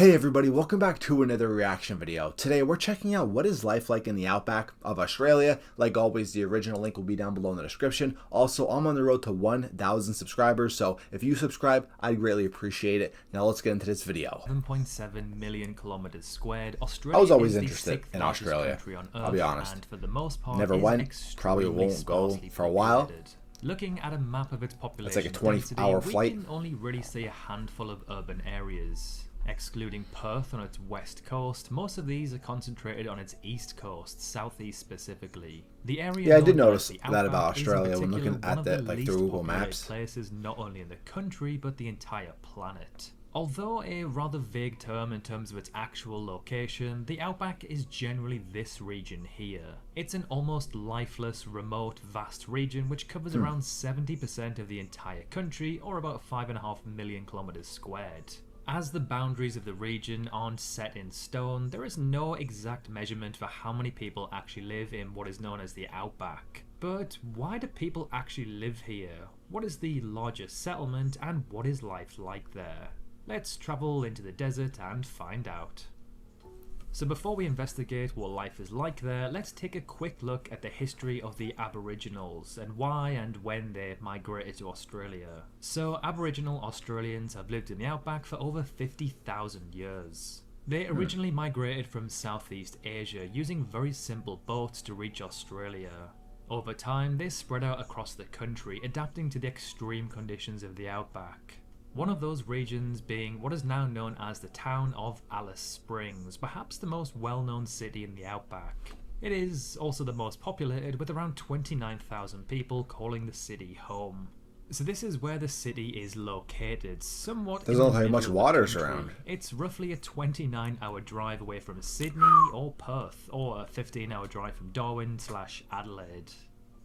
Hey everybody, welcome back to another reaction video. Today we're checking out what is life like in the outback of Australia. Like always, the original link will be down below in the description. Also, I'm on the road to 1,000 subscribers, so if you subscribe, I'd greatly appreciate it. Now let's get into this video. 7.7 million kilometers squared. Australia I was always is interested the in sixth Australia, largest country on Earth, I'll be honest. And for the most part, Never is went, probably won't go sparsely for a while. populated. Looking at a map of its population It's like a 20-hour density, flight. we can only really see a handful of urban areas. Excluding Perth on its west coast, most of these are concentrated on its east coast, southeast specifically. The area Yeah, I did known notice as the that about Outback is in Australia when particular looking one at of that the like least through Google populated Maps. places not only in the country but the entire planet. Although a rather vague term in terms of its actual location, the Outback is generally this region here. It's an almost lifeless, remote, vast region which covers around 70% of the entire country, or about 5.5 million kilometers squared. As the boundaries of the region aren't set in stone, there is no exact measurement for how many people actually live in what is known as the Outback. But why do people actually live here? What is the largest settlement and what is life like there? Let's travel into the desert and find out. So before we investigate what life is like there, let's take a quick look at the history of the Aboriginals and why and when they migrated to Australia. So Aboriginal Australians have lived in the outback for over 50,000 years. They originally migrated from Southeast Asia using very simple boats to reach Australia. Over time, they spread out across the country, adapting to the extreme conditions of the outback. One of those regions being what is now known as the town of Alice Springs, perhaps the most well-known city in the outback. It is also the most populated, with around 29,000 people calling the city home. So this is where the city is located, somewhat There's in the not very middle much of the water country. around. It's roughly a 29-hour drive away from Sydney or Perth, or a 15-hour drive from Darwin/Adelaide.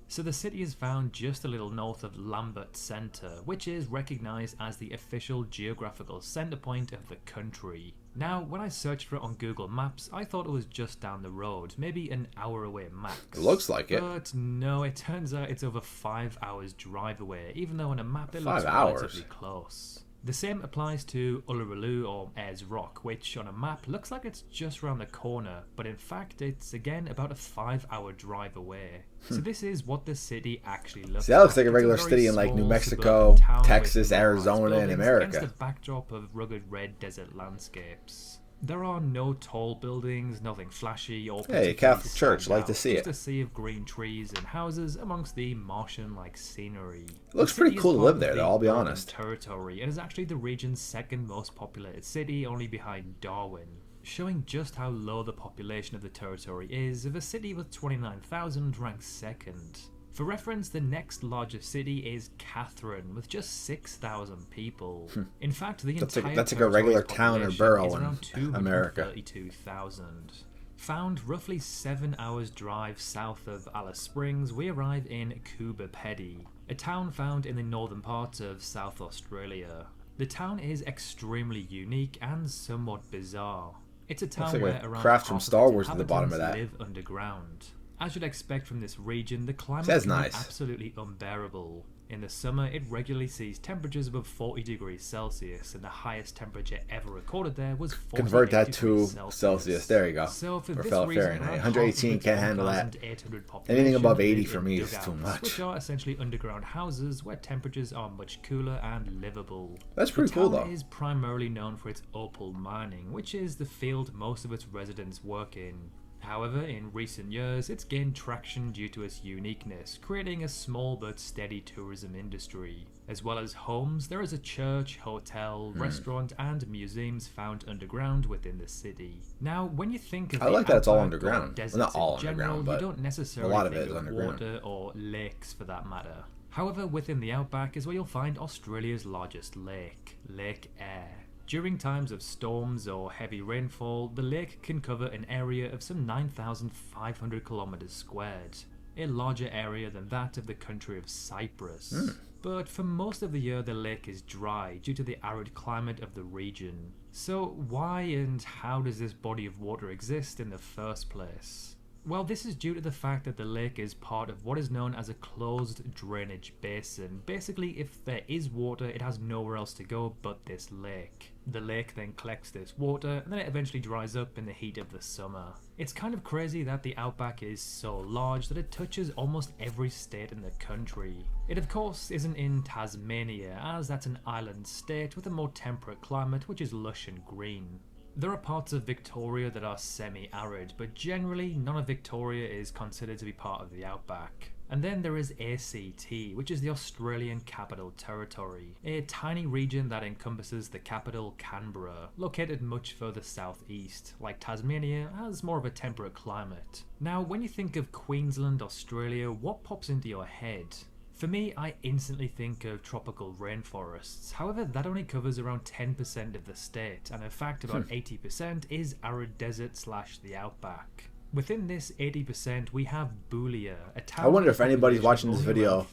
So the city is found just a little north of Lambert Centre, which is recognised as the official geographical centre point of the country. Now, when I searched for it on Google Maps, I thought it was just down the road, maybe an hour away max. It looks like it. But no, it turns out it's over 5 hours drive away, even though on a map it looks 5 hours? relatively close. The same applies to Uluru or Eyre's Rock, which on a map looks like it's just around the corner, but in fact it's again about a 5-hour drive away. So this is what the city actually looks like. See, that looks like a It's regular very city in like New small Mexico, suburban town with Texas, low-rise Arizona, and buildings America. against the backdrop of rugged red desert landscapes. There are no tall buildings, nothing flashy or Hey, a particularly Catholic church, stand like to out, see just it. a sea of green trees and houses amongst the Martian-like scenery. Looks The pretty city is cool to part live of there, the though, I'll be Northern honest. Territory and is actually the region's second most populated city, only behind Darwin. Showing just how low the population of the territory is, the city with 29,000 ranks second. For reference, the next largest city is Catherine, with just 6,000 people. In fact, the That's entire like a regular territory's town or population borough is around in America. 232,000. Found roughly 7 hours drive south of Alice Springs, we arrive in Coober Pedy, a town found in the northern part of South Australia. The town is extremely unique and somewhat bizarre. It's a town like where a around craft from half of Star its Wars at the bottom of inhabitants that. live underground. As you'd expect from this region, the climate That's can be nice. absolutely unbearable. In the summer, it regularly sees temperatures above 40 degrees Celsius, and the highest temperature ever recorded there was 48 Convert that degrees to Celsius. There you go. So for Or this Fahrenheit. reason, around 118 half of can't its handle that. 1,800 Anything above population 80 live for in me is too dugouts, much. which are essentially underground houses where temperatures are much cooler and livable. That's pretty cool, The town though. is primarily known for its opal mining, which is the field most of its residents work in. However, in recent years, it's gained traction due to its uniqueness, creating a small but steady tourism industry. As well as homes, there is a church, hotel, restaurant, and museums found underground within the city. Now, when you think of I like that it's all outback or underground. Well, deserts not all in general, underground, but you don't necessarily a lot of it think is of underground. water or lakes for that matter. However, within the outback is where you'll find Australia's largest lake, Lake Eyre. During times of storms or heavy rainfall, the lake can cover an area of some 9,500 kilometers squared, a larger area than that of the country of Cyprus. But for most of the year the lake is dry due to the arid climate of the region. So why and how does this body of water exist in the first place? Well, this is due to the fact that the lake is part of what is known as a closed drainage basin. Basically, if there is water, it has nowhere else to go but this lake. The lake then collects this water, and then it eventually dries up in the heat of the summer. It's kind of crazy that the Outback is so large that it touches almost every state in the country. It of course isn't in Tasmania, as that's an island state with a more temperate climate which is lush and green. There are parts of Victoria that are semi-arid, but generally none of Victoria is considered to be part of the Outback. And then there is ACT, which is the Australian Capital Territory, a tiny region that encompasses the capital Canberra, located much further southeast. Like Tasmania, has more of a temperate climate. Now, when you think of Queensland, Australia, what pops into your head? For me, I instantly think of tropical rainforests. However, that only covers around 10% of the state, and in fact about 80% is arid desert / the Outback. Within this 80%, we have Boulia, a town. I wonder if anybody's watching this video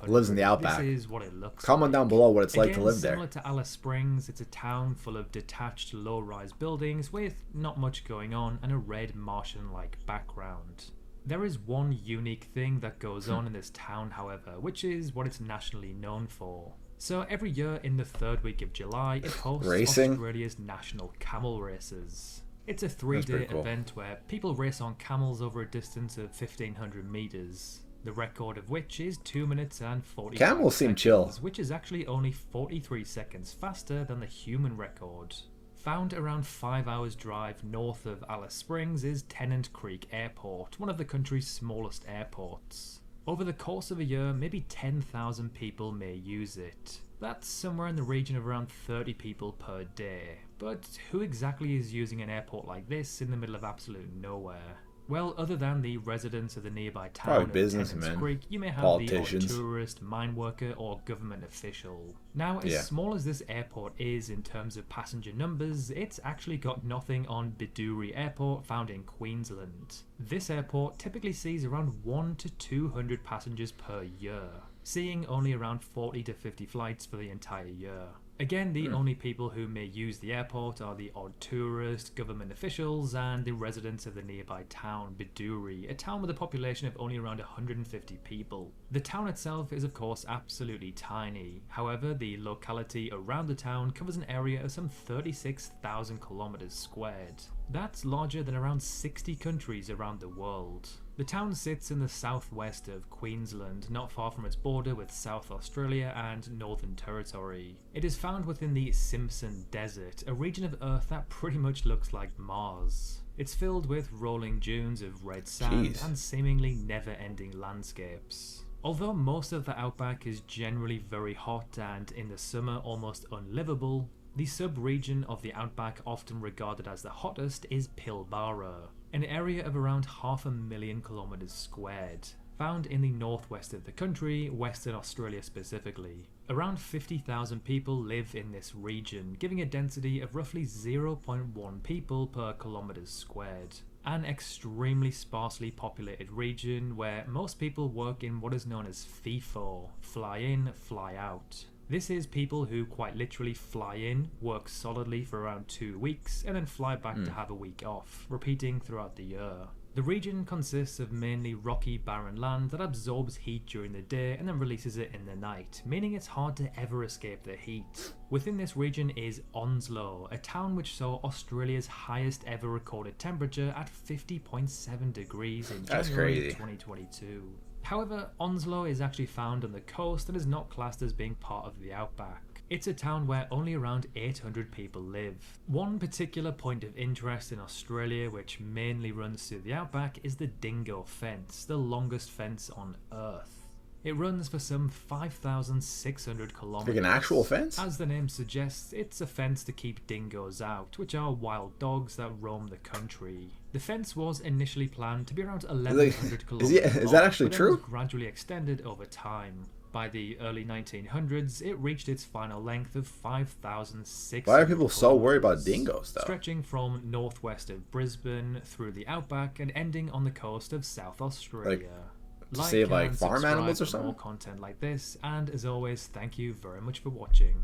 lives in the Outback. This is what it looks Comment down below what it's like to live there. Similar to Alice Springs, it's a town full of detached low-rise buildings with not much going on and a red Martian-like background. There is one unique thing that goes on in this town, however, which is what it's nationally known for. So every year in the third week of July, it hosts Australia's national camel races. It's a 3-day event where people race on camels over a distance of 1,500 meters. The record of which is 2 minutes and 45 Camels seem chill, which is actually only 43 seconds faster than the human record. Found around 5 hours drive north of Alice Springs is Tennant Creek Airport, one of the country's smallest airports. Over the course of a year, maybe 10,000 people may use it. That's somewhere in the region of around 30 people per day. But who exactly is using an airport like this in the middle of absolute nowhere? Well, other than the residents of the nearby town of Tennant Creek, you may have the odd tourist, mine worker, or government official. Now, as small as this airport is in terms of passenger numbers, it's actually got nothing on Biduri Airport found in Queensland. This airport typically sees around 1 to 200 passengers per year, seeing only around 40 to 50 flights for the entire year. Again, the only people who may use the airport are the odd tourist, government officials, and the residents of the nearby town, Biduri, a town with a population of only around 150 people. The town itself is of course absolutely tiny. However, the locality around the town covers an area of some 36,000 kilometers squared. That's larger than around 60 countries around the world. The town sits in the southwest of Queensland, not far from its border with South Australia and Northern Territory. It is found within the Simpson Desert, a region of Earth that pretty much looks like Mars. It's filled with rolling dunes of red sand and seemingly never-ending landscapes. Although most of the Outback is generally very hot and in the summer almost unlivable, the sub-region of the Outback often regarded as the hottest is Pilbara, an area of around 500,000 kilometers squared, found in the northwest of the country, Western Australia specifically. Around 50,000 people live in this region, giving a density of roughly 0.1 people per kilometers squared. An extremely sparsely populated region where most people work in what is known as FIFO, fly in, fly out. This is people who quite literally fly in, work solidly for around 2 weeks, and then fly back to have a week off, repeating throughout the year. The region consists of mainly rocky, barren land that absorbs heat during the day and then releases it in the night, meaning it's hard to ever escape the heat. Within this region is Onslow, a town which saw Australia's highest ever recorded temperature at 50.7 degrees in January 2022. However, Onslow is actually found on the coast and is not classed as being part of the Outback. It's a town where only around 800 people live. One particular point of interest in Australia, which mainly runs through the Outback, is the Dingo Fence, the longest fence on Earth. It runs for some 5,600 kilometers. Like an actual fence? As the name suggests, it's a fence to keep dingoes out, which are wild dogs that roam the country. The fence was initially planned to be around 1,100 kilometers long, is that actually but true? It was gradually extended over time. By the early 1900s, it reached its final length of 5,600 Why are people so worried about dingoes, though? Stretching from northwest of Brisbane through the Outback and ending on the coast of South Australia. To save like farm animals or something? More content like this, and as always, thank you very much for watching.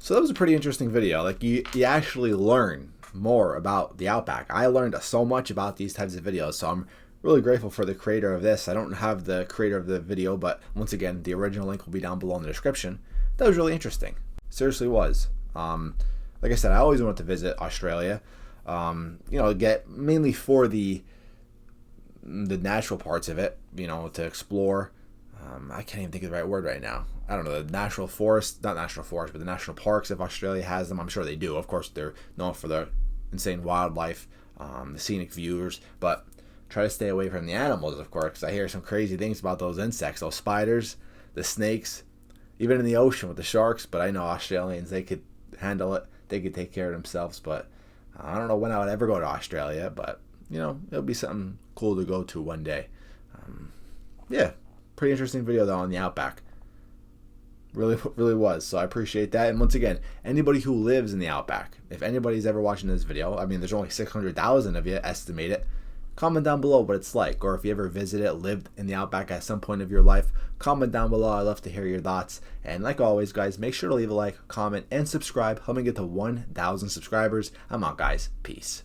So that was a pretty interesting video. Like you actually learn more about the Outback. I learned so much about these types of videos, so I'm really grateful for the creator of this. I don't have the creator of the video, but once again, the original link will be down below in the description. That was really interesting. Seriously was. Like I said, I always wanted to visit Australia. Get mainly for the natural parts of it, to explore. I can't even think of the right word right now. I don't know, the natural forest, not national forest, but the national parks, if Australia has them. I'm sure they do. Of course, they're known for their insane wildlife, the scenic views, but try to stay away from the animals, of course, because I hear some crazy things about those insects, those spiders, the snakes, even in the ocean with the sharks. But I know Australians, they could handle it. They could take care of themselves. But I don't know when I would ever go to Australia, but, it'll be something cool to go to one day. Yeah, pretty interesting video, though, on the Outback. Really, really was. So I appreciate that. And once again, anybody who lives in the Outback, if anybody's ever watching this video, I mean, there's only 600,000 of you, estimate it. Comment down below what it's like, or if you ever visited, lived in the Outback at some point of your life, comment down below. I'd love to hear your thoughts. And like always, guys, make sure to leave a like, comment, and subscribe. Help me get to 1,000 subscribers. I'm out, guys. Peace.